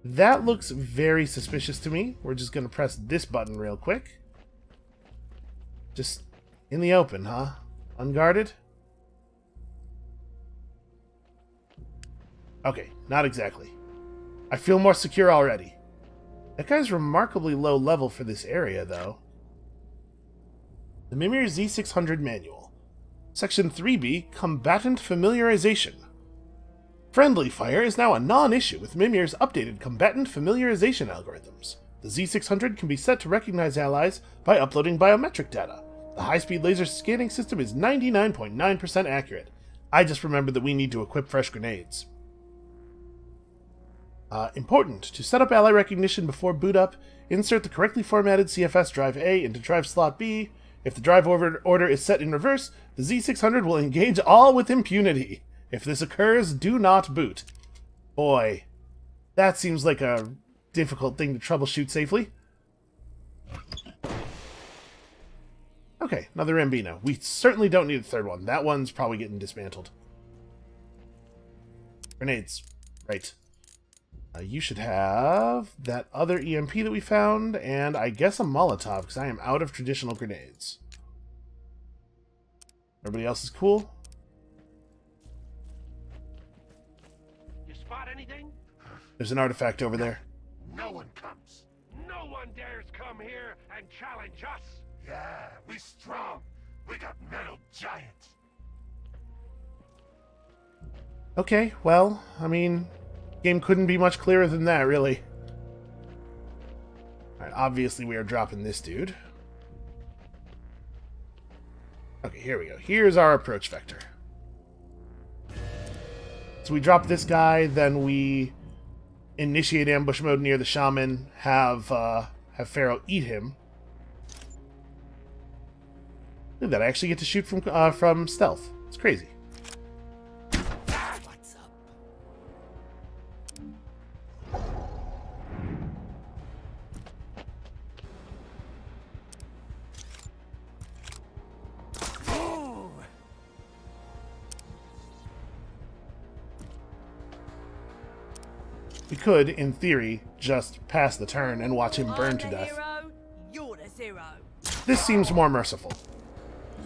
That looks very suspicious to me. We're just going to press this button real quick. Just in the open, huh? Unguarded? Okay, not exactly. I feel more secure already. That guy's remarkably low level for this area, though. The Mimir Z600 Manual. Section 3B, Combatant Familiarization. Friendly fire is now a non-issue with Mimir's updated combatant familiarization algorithms. The Z600 can be set to recognize allies by uploading biometric data. The high-speed laser scanning system is 99.9% accurate. I just remembered that we need to equip fresh grenades. Important. To set up ally recognition before boot up, insert the correctly formatted CFS drive A into drive slot B. If the drive order is set in reverse, the Z600 will engage all with impunity. If this occurs, do not boot. Boy, that seems like a difficult thing to troubleshoot safely. Okay, another Ambino. We certainly don't need a third one. That one's probably getting dismantled. Grenades. Right. You should have that other EMP that we found, and I guess a Molotov, because I am out of traditional grenades. Everybody else is cool? You spot anything? There's an artifact over there. No one comes. No one dares come here and challenge us. Yeah, we strong. We got metal giants. Okay, well, I mean, game couldn't be much clearer than that, really. Alright, obviously we are dropping this dude. Okay, here we go. Here's our approach vector. So we drop this guy, then we initiate ambush mode near the shaman, have Pharaoh eat him. Look at that, I actually get to shoot from stealth. It's crazy. What's up? We could, in theory, just pass the turn and watch him burn to death. Hero, you're the zero. This seems more merciful.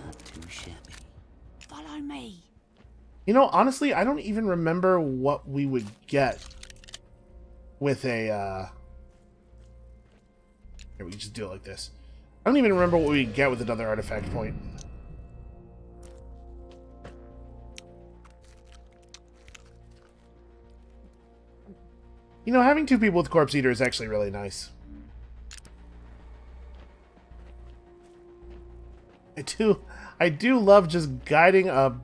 Not too shabby. Follow me. You know, honestly, I don't even remember what we would get with a, Here, we can just do it like this. I don't even remember what we'd get with another artifact point. You know, having two people with Corpse Eater is actually really nice. I do love just guiding a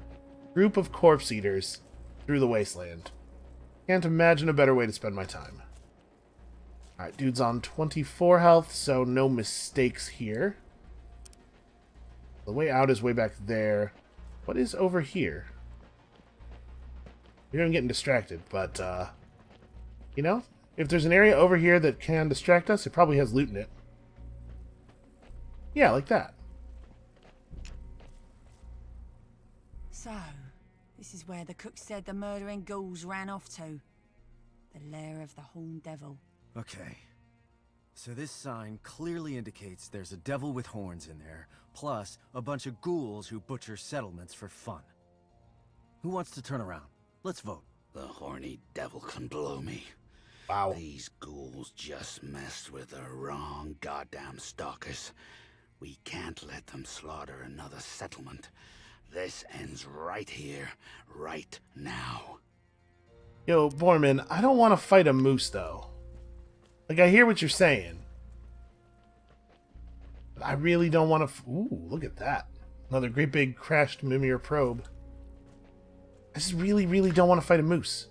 group of Corpse Eaters through the wasteland. Can't imagine a better way to spend my time. Alright, dude's on 24 health, so no mistakes here. The way out is way back there. What is over here? Maybe I'm getting distracted, but, you know, if there's an area over here that can distract us, it probably has loot in it. Yeah, like that. So, this is where the cook said the murdering ghouls ran off to. The lair of the Horned Devil. Okay. So this sign clearly indicates there's a devil with horns in there, plus a bunch of ghouls who butcher settlements for fun. Who wants to turn around? Let's vote. The horny devil can blow me. Wow. These ghouls just messed with the wrong goddamn stalkers. We can't let them slaughter another settlement. This ends right here, right now. Yo, Borman, I don't want to fight a moose, though. Like, I hear what you're saying. But I really don't want to... Ooh, look at that. Another great big crashed Mimir probe. I just really, really don't want to fight a moose.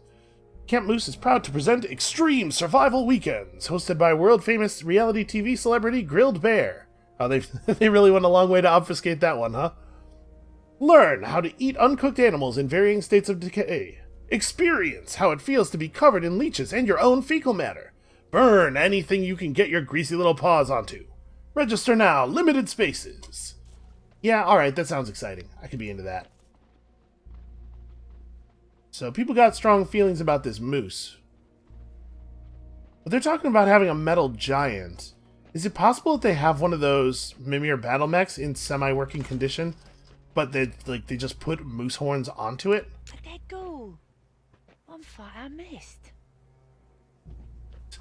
Camp Moose is proud to present Extreme Survival Weekends, hosted by world-famous reality TV celebrity Grilled Bear. Oh, they really went a long way to obfuscate that one, huh? Learn how to eat uncooked animals in varying states of decay. Experience how it feels to be covered in leeches and your own fecal matter. Burn anything you can get your greasy little paws onto. Register now, limited spaces. Yeah, alright, that sounds exciting. I could be into that. So people got strong feelings about this moose. But they're talking about having a metal giant. Is it possible that they have one of those Mimir battle mechs in semi-working condition, but they just put moose horns onto it? A dead ghoul. One fight I missed.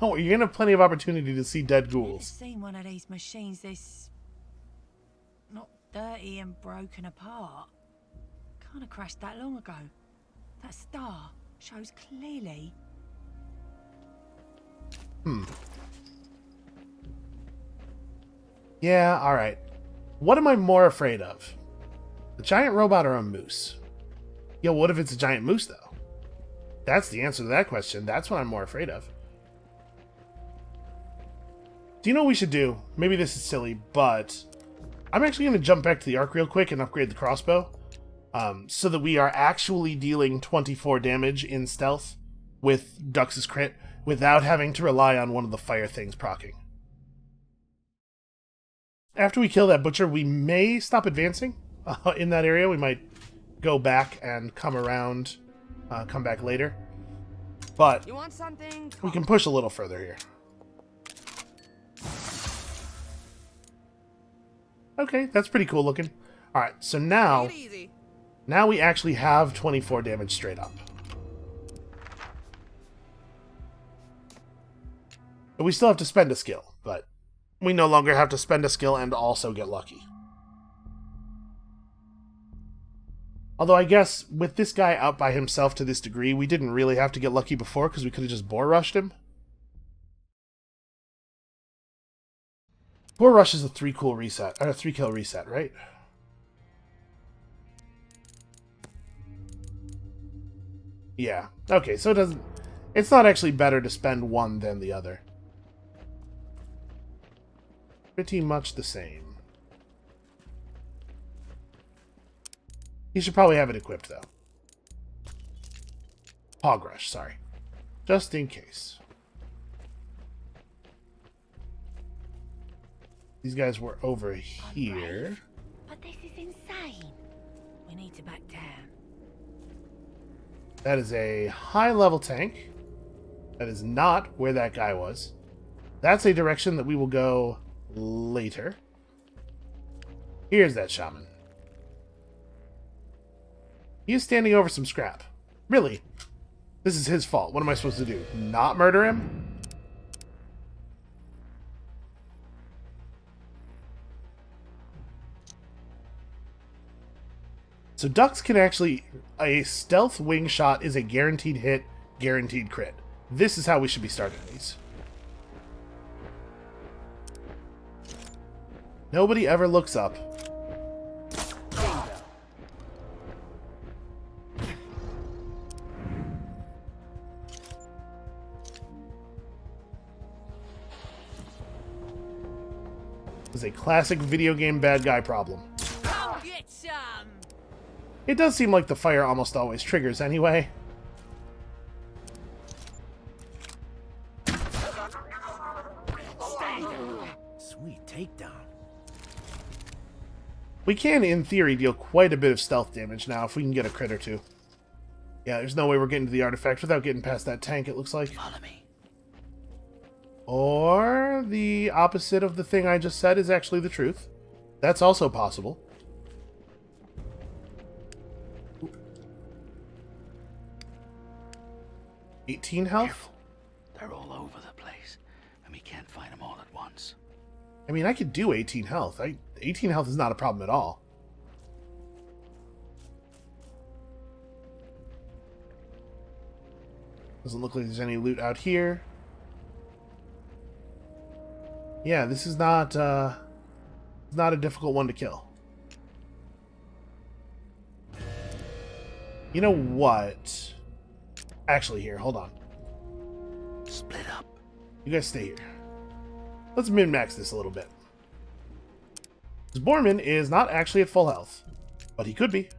Oh, you're gonna have plenty of opportunity to see dead I've ghouls. seen one of these machines this not dirty and broken apart. Kinda crashed that long ago. That star shows clearly. Yeah, alright. What am I more afraid of? A giant robot or a moose? Yo, what if it's a giant moose, though? That's the answer to that question. That's what I'm more afraid of. Do you know what we should do? Maybe this is silly, but I'm actually going to jump back to the Ark real quick and upgrade the crossbow. So that we are actually dealing 24 damage in stealth with Dux's crit without having to rely on one of the fire things proccing. After we kill that butcher, we may stop advancing in that area. We might go back and come around, come back later. But You want something? we can push a little further here. Okay, that's pretty cool looking. Alright, so now... Take it easy. Now we actually have 24 damage straight up. But we still have to spend a skill, but we no longer have to spend a skill and also get lucky. Although I guess with this guy out by himself to this degree, we didn't really have to get lucky before because we could have just boar rushed him. Boar rush is a 3-kill reset, right? Yeah. Okay, so it's not actually better to spend one than the other. Pretty much the same. You should probably have it equipped, though. Hog rush, sorry. Just in case. These guys were over here. But this is insane. We need to back down. That is a high-level tank. That is not where that guy was. That's a direction that we will go later. Here's that shaman. He is standing over some scrap. Really? This is his fault. What am I supposed to do? Not murder him? So ducks can actually... A stealth wing shot is a guaranteed hit, guaranteed crit. This is how we should be starting these. Nobody ever looks up. This is a classic video game bad guy problem. Come get some. It does seem like the fire almost always triggers anyway. Sweet takedown. We can, in theory, deal quite a bit of stealth damage now if we can get a crit or two. Yeah, there's no way we're getting to the artifact without getting past that tank, it looks like. Follow me. Or the opposite of the thing I just said is actually the truth. That's also possible. 18 health? Careful. They're all over the place, and we can't find them all at once. I mean, I could do 18 health. 18 health is not a problem at all. Doesn't look like there's any loot out here. Yeah, this is not a difficult one to kill. You know what? Actually, here, hold on. Split up. You guys stay here. Let's min-max this a little bit. Because Borman is not actually at full health, but he could be.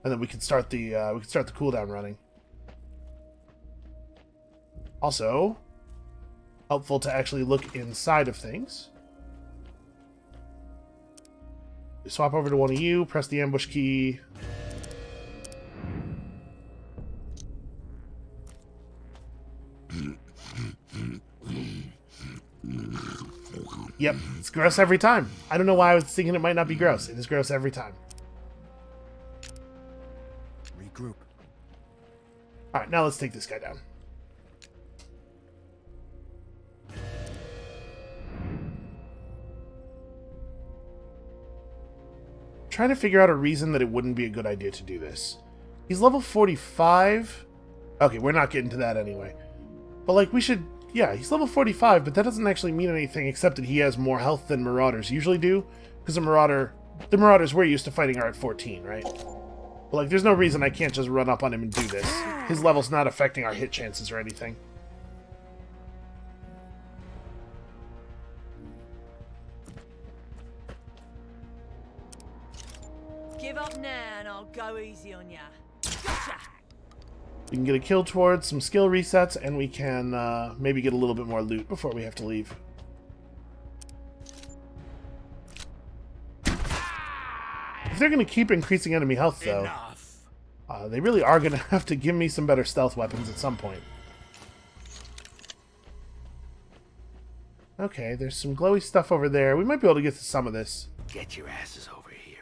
And then we can start the cooldown running. Also, helpful to actually look inside of things. Swap over to one of you, press the ambush key. Yep, it's gross every time. I don't know why I was thinking it might not be gross. It is gross every time. Regroup. Alright, now let's take this guy down. Trying to figure out a reason that it wouldn't be a good idea to do this. He's level 45. Okay, we're not getting to that anyway. But like we should... Yeah, he's level 45, but that doesn't actually mean anything except that he has more health than Marauders usually do. Because the Marauders we're used to fighting are at 14, right? But like there's no reason I can't just run up on him and do this. His level's not affecting our hit chances or anything. Give up now and I'll go easy on ya. Gotcha! We can get a kill towards some skill resets, and we can maybe get a little bit more loot before we have to leave. If they're going to keep increasing enemy health, though, they really are going to have to give me some better stealth weapons at some point. Okay, there's some glowy stuff over there. We might be able to get to some of this. Get your asses over here.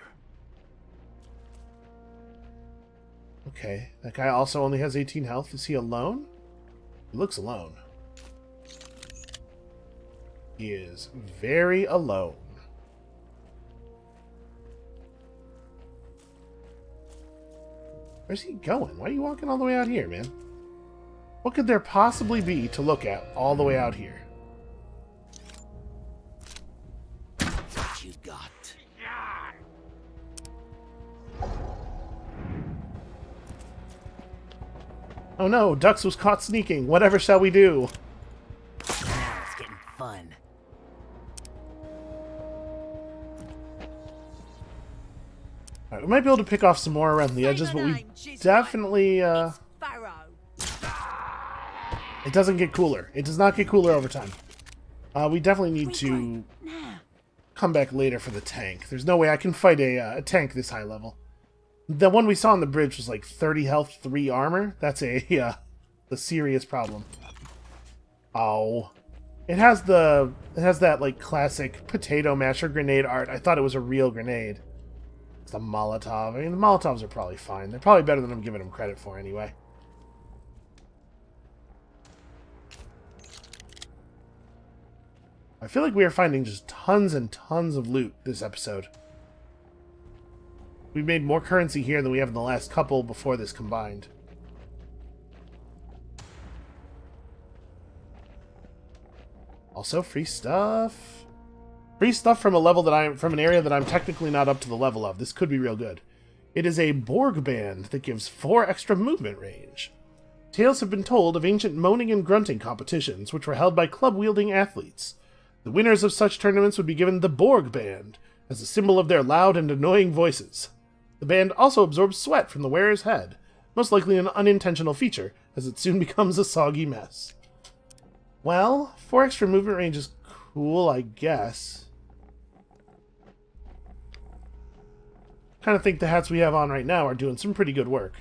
Okay, that guy also only has 18 health. Is he alone? He looks alone. He is very alone. Where's he going? Why are you walking all the way out here, man? What could there possibly be to look at all the way out here? What you got? Oh no, Dux was caught sneaking. Whatever shall we do? Now it's getting fun. Alright, we might be able to pick off some more around the edges, but we definitely, it doesn't get cooler. It does not get cooler over time. We definitely need to come back later for the tank. There's no way I can fight a tank this high level. The one we saw on the bridge was like 30 health, 3 armor. That's a serious problem. Oh. It has that like classic potato masher grenade art. I thought it was a real grenade. It's a Molotov. I mean, the Molotovs are probably fine. They're probably better than I'm giving them credit for anyway. I feel like we are finding just tons and tons of loot this episode. We've made more currency here than we have in the last couple before this combined. Also, free stuff. Free stuff from from an area that I'm technically not up to the level of. This could be real good. It is a Borg band that gives 4 extra movement range. Tales have been told of ancient moaning and grunting competitions, which were held by club-wielding athletes. The winners of such tournaments would be given the Borg band, as a symbol of their loud and annoying voices. The band also absorbs sweat from the wearer's head, most likely an unintentional feature, as it soon becomes a soggy mess. Well, 4 extra movement range is cool, I guess. Kind of think the hats we have on right now are doing some pretty good work.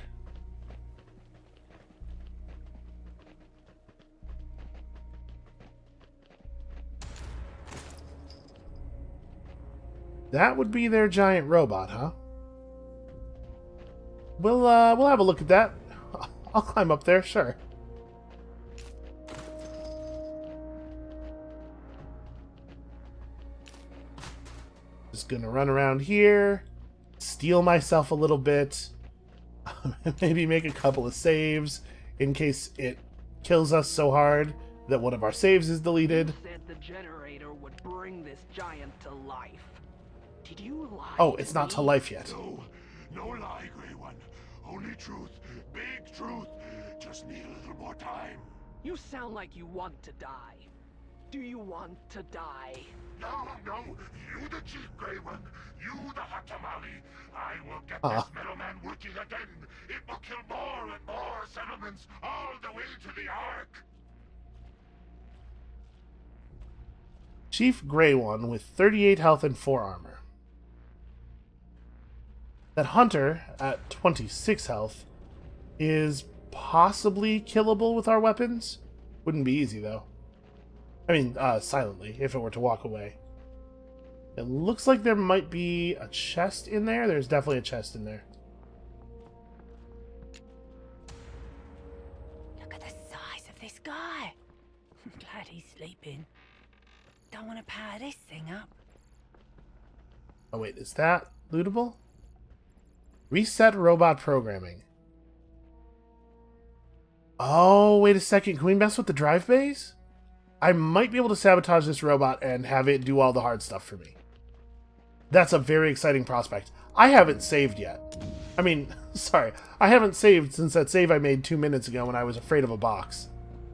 That would be their giant robot, huh? We'll have a look at that. I'll climb up there, sure. Just gonna run around here, steal myself a little bit, maybe make a couple of saves in case it kills us so hard that one of our saves is deleted. Said the generator would bring this giant to life. Did you lie? Oh, it's not to life yet. No lie, Grey One. Only truth. Big truth. Just need a little more time. You sound like you want to die. Do you want to die? No. You the chief, Grey One. You the hot tamale. I will get this middleman working again. It will kill more and more settlements all the way to the Ark. Chief Grey One with 38 health and 4 armor. That Hunter at 26 health is possibly killable with our weapons. Wouldn't be easy though. I mean, silently, if it were to walk away. It looks like there might be a chest in there. There's definitely a chest in there. Look at the size of this guy. I'm glad he's sleeping. Don't want to power this thing up. Oh wait, is that lootable? Reset robot programming. Oh, wait a second. Can we mess with the drive bays? I might be able to sabotage this robot and have it do all the hard stuff for me. That's a very exciting prospect. I haven't saved yet. I mean, sorry. I haven't saved since that save I made 2 minutes ago when I was afraid of a box.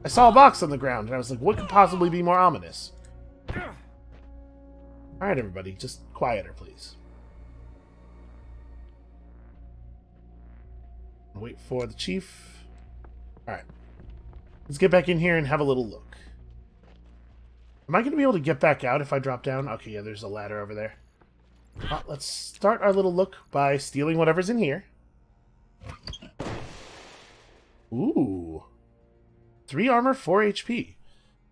I saw a box on the ground and I was like, what could possibly be more ominous? Alright, everybody. Just quieter, please. Wait for the chief. Alright. Let's get back in here and have a little look. Am I going to be able to get back out if I drop down? Okay, yeah, there's a ladder over there. Well, let's start our little look by stealing whatever's in here. Ooh. 3 armor, 4 HP.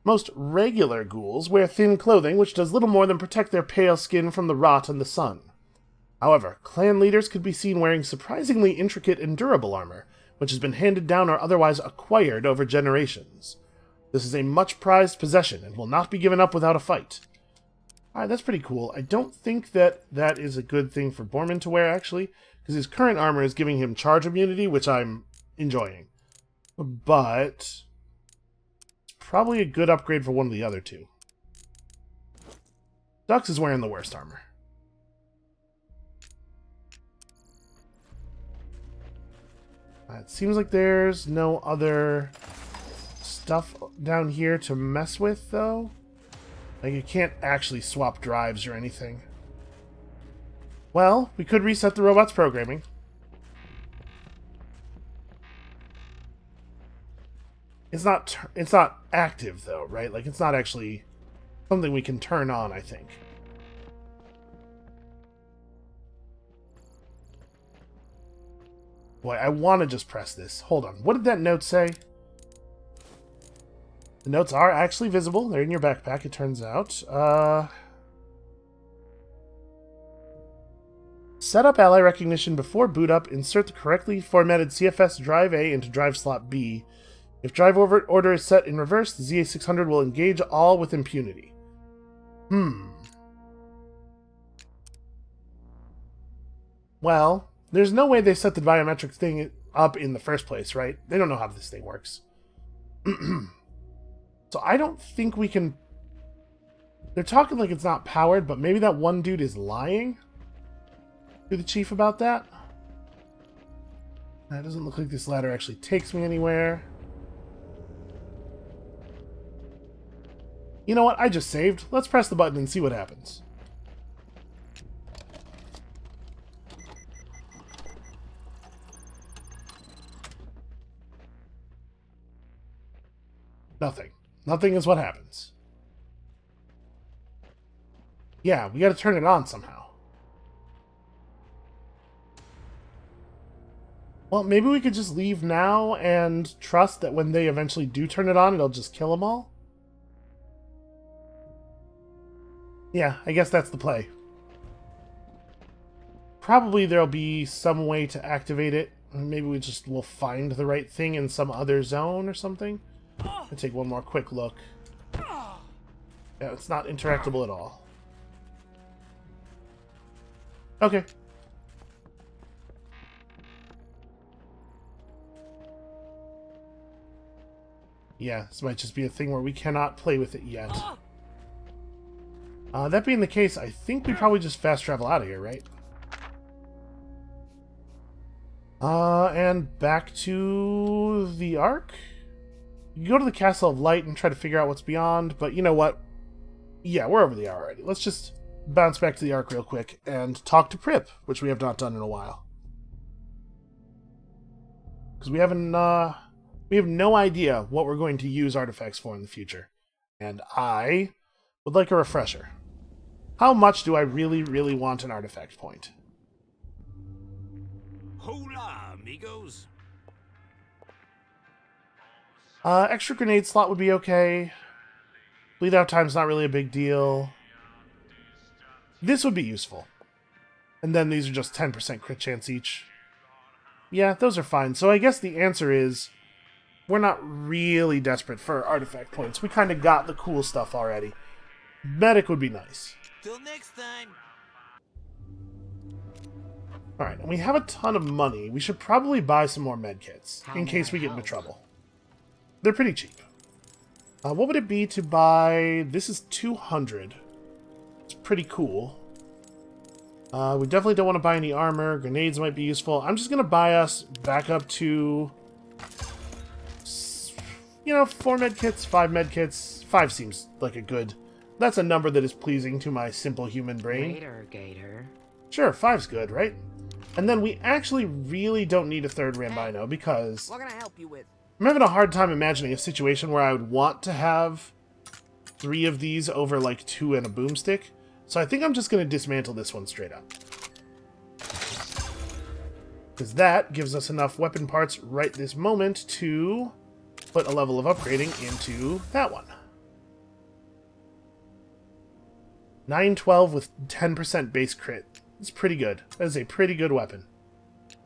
Most regular ghouls wear thin clothing, which does little more than protect their pale skin from the rot and the sun. However, clan leaders could be seen wearing surprisingly intricate and durable armor, which has been handed down or otherwise acquired over generations. This is a much prized possession and will not be given up without a fight. Alright, that's pretty cool. I don't think that that is a good thing for Borman to wear, actually, because his current armor is giving him charge immunity, which I'm enjoying. But it's probably a good upgrade for one of the other two. Dux is wearing the worst armor. It seems like there's no other stuff down here to mess with, though. Like, you can't actually swap drives or anything. Well, we could reset the robot's programming. It's not active, though, right? Like, it's not actually something we can turn on, I think. Boy, I want to just press this. Hold on. What did that note say? The notes are actually visible. They're in your backpack, it turns out. Set up ally recognition before boot up. Insert the correctly formatted CFS drive A into drive slot B. If drive order is set in reverse, the ZA600 will engage all with impunity. Well, there's no way they set the biometric thing up in the first place, right? They don't know how this thing works. So I don't think we can... They're talking like it's not powered, but maybe that one dude is lying to the chief about that. That doesn't look like this ladder actually takes me anywhere. You know what? I just saved. Let's press the button and see what happens. Nothing. Nothing is what happens. Yeah, we gotta turn it on somehow. Well, maybe we could just leave now and trust that when they eventually do turn it on, it'll just kill them all? Yeah, I guess that's the play. probably there'll be some way to activate it. Maybe we'll find the right thing in some other zone or something. I'll take one more quick look. Yeah, it's not interactable at all. Okay. Yeah, this might just be a thing where we cannot play with it yet. That being the case, I think we probably just fast travel out of here, right? And back to the Ark? You can go to the Castle of Light and try to figure out what's beyond, but you know what? Yeah, we're over the hour already. Let's just bounce back to the Ark real quick and talk to Prip, which we have not done in a while. Because we have no idea what we're going to use artifacts for in the future. And I would like a refresher. How much do I really, really want an artifact point? Hola, amigos. Extra grenade slot would be okay. Bleed out time's not really a big deal. This would be useful. And then these are just 10% crit chance each. Yeah, those are fine. So I guess the answer is we're not really desperate for artifact points. We kind of got the cool stuff already. Medic would be nice. Till next time. Alright, and we have a ton of money. We should probably buy some more medkits in case we get into trouble. They're pretty cheap. What would it be to buy... This is 200. It's pretty cool. We definitely don't want to buy any armor. Grenades might be useful. I'm just going to buy us back up to... 4 medkits, 5 medkits. 5 seems like a good... That's a number that is pleasing to my simple human brain. Gator. Sure, 5's good, right? And then we actually really don't need a third Rambino because... What can I help you with? I'm having a hard time imagining a situation where I would want to have 3 of these over like 2 and a boomstick. So I think I'm just going to dismantle this one straight up. Because that gives us enough weapon parts right this moment to put a level of upgrading into that one. 912 with 10% base crit. It's pretty good. That is a pretty good weapon.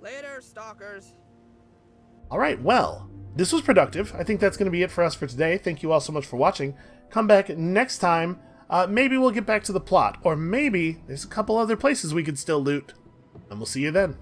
Later, stalkers. Alright, well, this was productive. I think that's going to be it for us for today. Thank you all so much for watching. Come back next time. Maybe we'll get back to the plot. Or maybe there's a couple other places we could still loot. And we'll see you then.